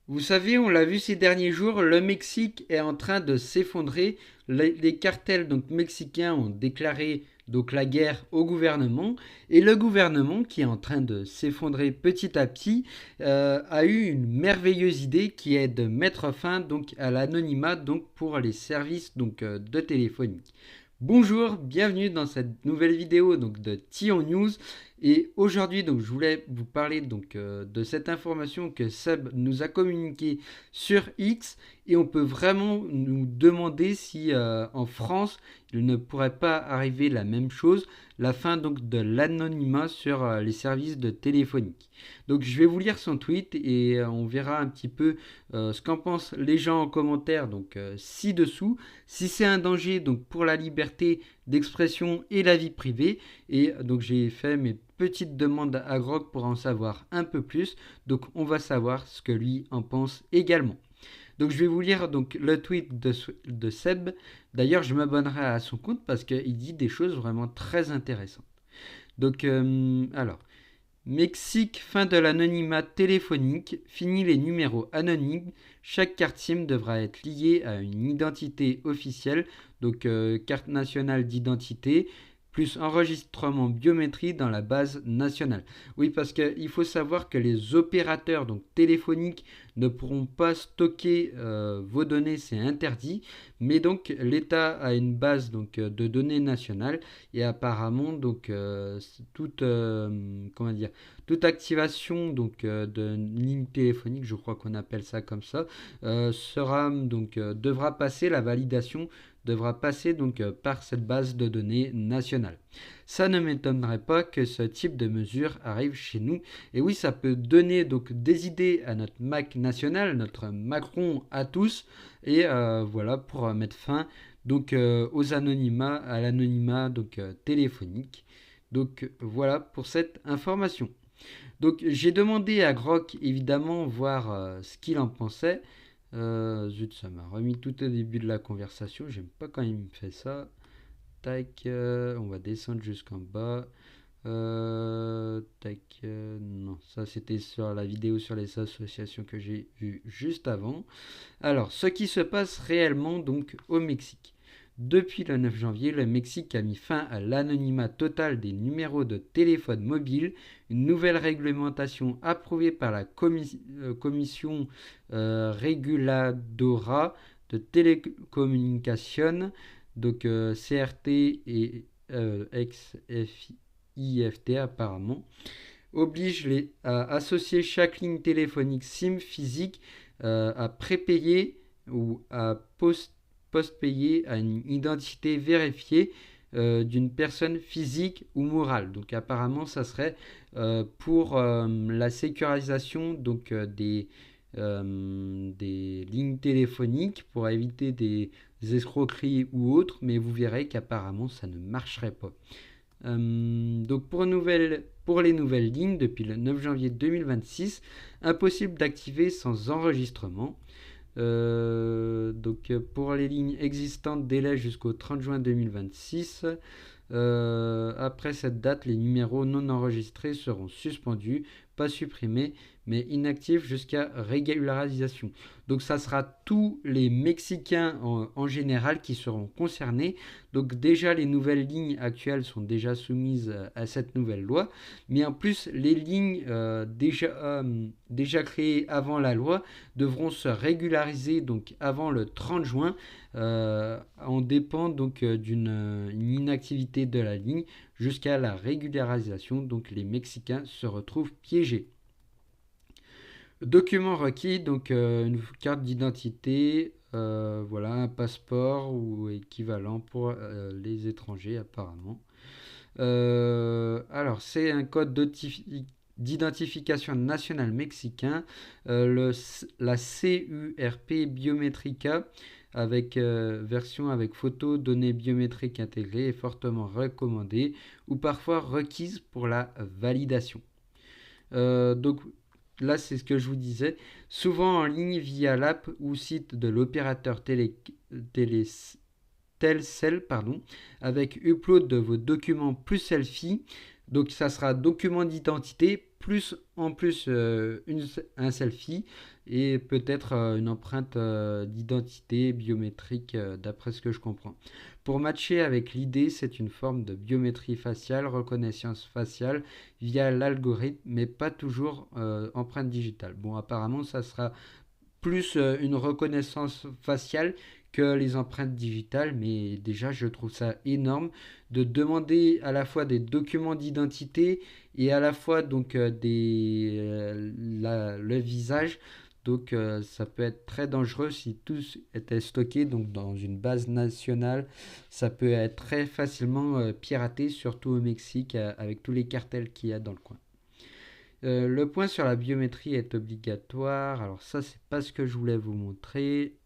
Vous savez, on l'a vu ces derniers jours, le Mexique est en train de s'effondrer. Les cartels donc mexicains ont déclaré donc la guerre au gouvernement et le gouvernement qui est en train de s'effondrer petit à petit a eu une merveilleuse idée qui est de mettre fin donc à l'anonymat donc pour les services donc de téléphonie. Bonjour, bienvenue dans cette nouvelle vidéo donc de Tion News et aujourd'hui donc je voulais vous parler donc de cette information que Seb nous a communiquée sur X et on peut vraiment nous demander si en France il ne pourrait pas arriver la même chose, la fin donc de l'anonymat sur les services de téléphonie. Donc je vais vous lire son tweet et on verra un petit peu ce qu'en pensent les gens en commentaire donc ci-dessous si c'est un danger donc pour la liberté d'expression et la vie privée. Et donc j'ai fait mes petites demandes à Grog pour en savoir un peu plus. Donc on va savoir ce que lui en pense également. Donc je vais vous lire donc le tweet de Seb. D'ailleurs je m'abonnerai à son compte parce qu'il dit des choses vraiment très intéressantes. Donc alors, Mexique, fin de l'anonymat téléphonique, fini les numéros anonymes. Chaque carte SIM devra être liée à une identité officielle, donc carte nationale d'identité, plus enregistrement biométrique dans la base nationale. Oui, parce qu'il faut savoir que les opérateurs donc téléphoniques ne pourront pas stocker vos données, c'est interdit. Mais donc l'État a une base donc de données nationales et apparemment donc toute comment dire toute activation donc de ligne téléphonique, je crois qu'on appelle ça comme ça, sera donc devra passer la validation devra passer donc par cette base de données nationale. Ça ne m'étonnerait pas que ce type de mesure arrive chez nous. Et oui, ça peut donner donc des idées à notre Mac national, notre Macron à tous, et voilà pour mettre fin donc aux anonymats, à l'anonymat donc téléphonique. Donc voilà pour cette information. Donc j'ai demandé à Grok évidemment voir ce qu'il en pensait. Zut, ça m'a remis tout au début de la conversation. J'aime pas quand il me fait ça. Tac, on va descendre jusqu'en bas. Tac, non, ça c'était sur la vidéo sur les associations que j'ai vue juste avant. Alors, ce qui se passe réellement donc au Mexique. Depuis le 9 janvier, le Mexique a mis fin à l'anonymat total des numéros de téléphone mobile, une nouvelle réglementation approuvée par la commission Reguladora de télécommunications, donc CRT et ex-IFT apparemment, oblige à associer chaque ligne téléphonique SIM physique à prépayer ou à post-payer à une identité vérifiée d'une personne physique ou morale. Donc apparemment, ça serait pour la sécurisation donc, des lignes téléphoniques pour éviter des escroqueries ou autres, mais vous verrez qu'apparemment ça ne marcherait pas. Donc pour les nouvelles lignes, depuis le 9 janvier 2026, impossible d'activer sans enregistrement. Donc pour les lignes existantes, délai jusqu'au 30 juin 2026. Après cette date, les numéros non enregistrés seront suspendus, pas supprimés, mais inactifs jusqu'à régularisation. Donc ça sera tous les Mexicains en général qui seront concernés. Donc déjà les nouvelles lignes actuelles sont déjà soumises à cette nouvelle loi, mais en plus les lignes déjà créées avant la loi devront se régulariser donc avant le 30 juin. On dépend donc d'une inactivité de la ligne jusqu'à la régularisation. Donc les Mexicains se retrouvent piégés. Documents requis, donc une carte d'identité, voilà, un passeport ou équivalent pour les étrangers apparemment. Alors, c'est un code d'identification nationale mexicain, la CURP Biometrica, avec version avec photo, données biométriques intégrées est fortement recommandée ou parfois requise pour la validation. Donc là, c'est ce que je vous disais. Souvent en ligne via l'app ou site de l'opérateur télé, Telcel, pardon, avec upload de vos documents plus selfie. Donc ça sera document d'identité en plus un selfie et peut-être une empreinte d'identité biométrique d'après ce que je comprends. Pour matcher avec l'idée, c'est une forme de biométrie faciale, reconnaissance faciale via l'algorithme, mais pas toujours empreinte digitale. Bon, apparemment, ça sera plus une reconnaissance faciale que les empreintes digitales, mais déjà je trouve ça énorme de demander à la fois des documents d'identité et à la fois donc le visage. Donc ça peut être très dangereux si tout était stocké donc dans une base nationale. Ça peut être très facilement piraté, surtout au Mexique, avec tous les cartels qu'il y a dans le coin. Le point sur la biométrie est obligatoire. Alors ça, c'est pas ce que je voulais vous montrer.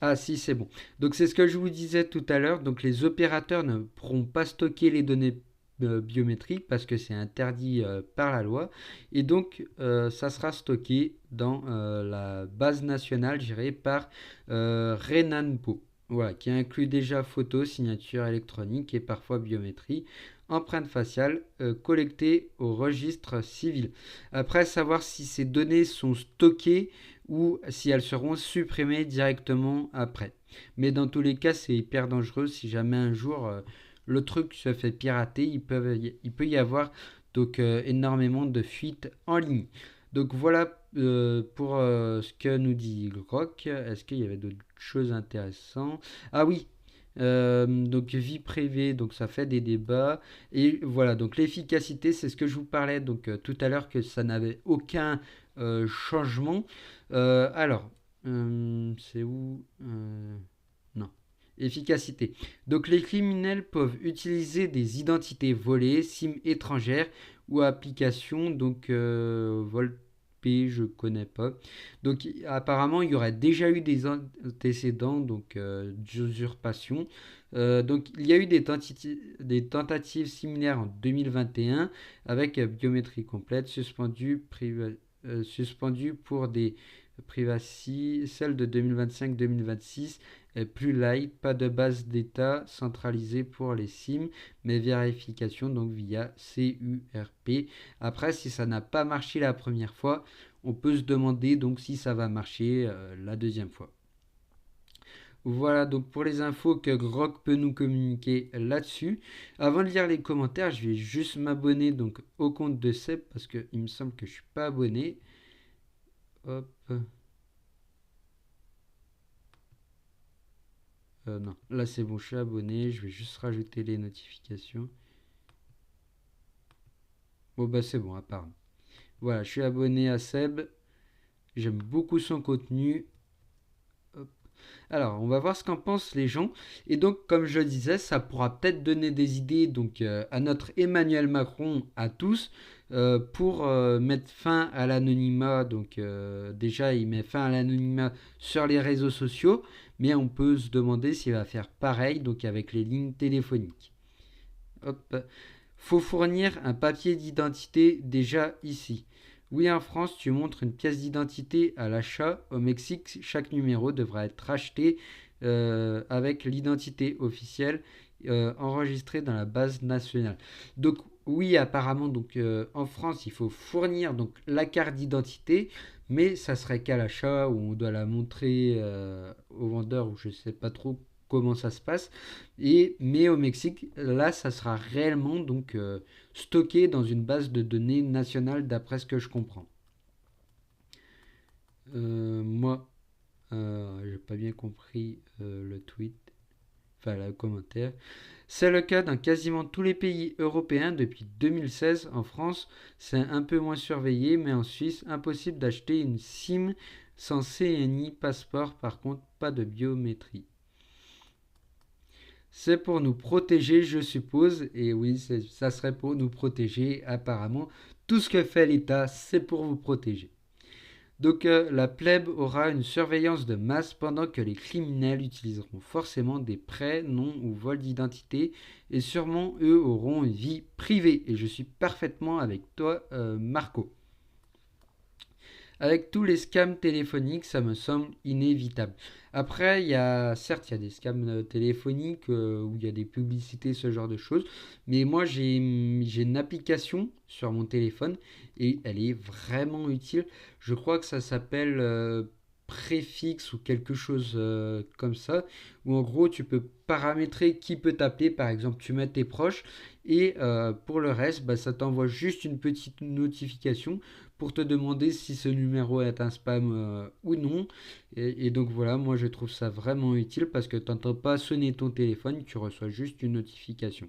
Ah si, c'est bon. Donc c'est ce que je vous disais tout à l'heure. Donc les opérateurs ne pourront pas stocker les données biométriques parce que c'est interdit par la loi. Et donc ça sera stocké dans la base nationale gérée par Renanpo. Voilà, qui inclut déjà photos, signature électronique et parfois biométrie, empreinte faciale collectées au registre civil. Après, savoir si ces données sont stockées ou si elles seront supprimées directement après. Mais dans tous les cas, c'est hyper dangereux. Si jamais un jour le truc se fait pirater, il peut y avoir donc énormément de fuites en ligne. Donc voilà pour ce que nous dit Grok. Est-ce qu'il y avait d'autres choses intéressantes? Ah oui, donc vie privée, donc ça fait des débats. Et voilà, donc l'efficacité, c'est ce que je vous parlais donc tout à l'heure que ça n'avait aucun changement. Alors, c'est où non. Efficacité. Donc les criminels peuvent utiliser des identités volées, SIM étrangères ou applications, donc VolP, je connais pas. Donc apparemment il y aurait déjà eu des antécédents donc d'usurpation. Donc il y a eu des tentatives similaires en 2021 avec biométrie complète suspendue pour des privacy. Celle de 2025-2026 est plus light, pas de base d'état centralisée pour les SIM, mais vérification donc via CURP. Après, si ça n'a pas marché la première fois, on peut se demander donc si ça va marcher la deuxième fois. Voilà donc pour les infos que Grok peut nous communiquer là-dessus. Avant de lire les commentaires, je vais juste m'abonner donc au compte de Seb parce qu'il me semble que je suis pas abonné. Hop. Non, là c'est bon, je suis abonné. Je vais juste rajouter les notifications. Bon bah c'est bon, apparemment. Voilà, je suis abonné à Seb. J'aime beaucoup son contenu. Hop. Alors, on va voir ce qu'en pensent les gens. Et donc, comme je le disais, ça pourra peut-être donner des idées donc, à notre Emmanuel Macron, à tous, pour mettre fin à l'anonymat. Donc, déjà, il met fin à l'anonymat sur les réseaux sociaux, mais on peut se demander s'il va faire pareil donc avec les lignes téléphoniques. Hop. Faut fournir un papier d'identité déjà ici. Oui, en France, tu montres une pièce d'identité à l'achat. Au Mexique, chaque numéro devra être acheté avec l'identité officielle enregistrée dans la base nationale. Donc oui, apparemment, donc en France, il faut fournir donc la carte d'identité, mais ça serait qu'à l'achat où on doit la montrer au vendeur ou je sais pas trop comment ça se passe. Mais au Mexique, là, ça sera réellement donc stocké dans une base de données nationale d'après ce que je comprends. Moi, j'ai pas bien compris le tweet, enfin le commentaire. C'est le cas dans quasiment tous les pays européens depuis 2016. En France, c'est un peu moins surveillé, mais en Suisse, impossible d'acheter une SIM sans CNI passeport, par contre, pas de biométrie. C'est pour nous protéger, je suppose. Et oui, ça serait pour nous protéger, apparemment. Tout ce que fait l'État, c'est pour vous protéger. Donc la plèbe aura une surveillance de masse pendant que les criminels utiliseront forcément des prêts, noms ou vols d'identité. Et sûrement, eux auront une vie privée. Et je suis parfaitement avec toi, Marco. Avec tous les scams téléphoniques, ça me semble inévitable. Après, certes, il y a des scams téléphoniques où il y a des publicités, ce genre de choses. Mais moi, j'ai une application sur mon téléphone et elle est vraiment utile. Je crois que ça s'appelle Préfixe ou quelque chose comme ça. Où en gros, tu peux paramétrer qui peut t'appeler. Par exemple, tu mets tes proches et pour le reste, bah, ça t'envoie juste une petite notification pour te demander si ce numéro est un spam ou non. Et donc voilà, moi je trouve ça vraiment utile parce que tu n'entends pas sonner ton téléphone, tu reçois juste une notification.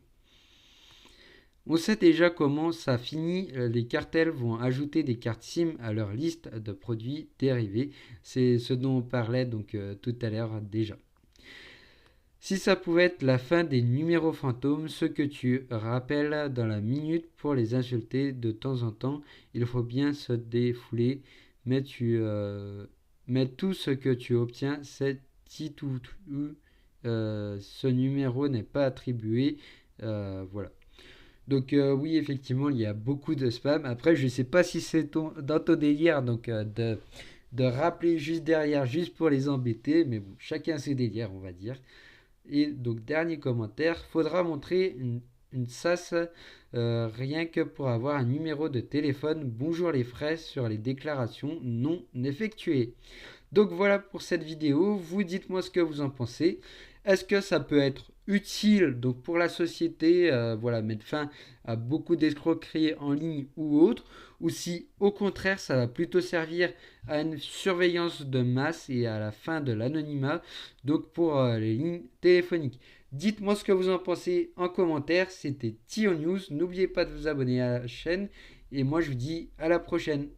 On sait déjà comment ça finit. Les cartels vont ajouter des cartes SIM à leur liste de produits dérivés. C'est ce dont on parlait donc tout à l'heure déjà. Si ça pouvait être la fin des numéros fantômes, ce que tu rappelles dans la minute pour les insulter de temps en temps, il faut bien se défouler, mais tout ce que tu obtiens, c'est tout. Ce numéro n'est pas attribué. Voilà. Donc oui, effectivement, il y a beaucoup de spam. Après, je ne sais pas si c'est dans ton délire donc de rappeler juste derrière, juste pour les embêter, mais bon, chacun ses délires, on va dire. Et donc, dernier commentaire, faudra montrer une SAS rien que pour avoir un numéro de téléphone. Bonjour les frais sur les déclarations non effectuées. Donc voilà pour cette vidéo, vous dites-moi ce que vous en pensez. Est-ce que ça peut être utile donc pour la société, voilà, mettre fin à beaucoup d'escroqueries en ligne ou autre, ou si au contraire ça va plutôt servir à une surveillance de masse et à la fin de l'anonymat, donc pour les lignes téléphoniques. Dites-moi ce que vous en pensez en commentaire, c'était Tio News, n'oubliez pas de vous abonner à la chaîne, et moi je vous dis à la prochaine.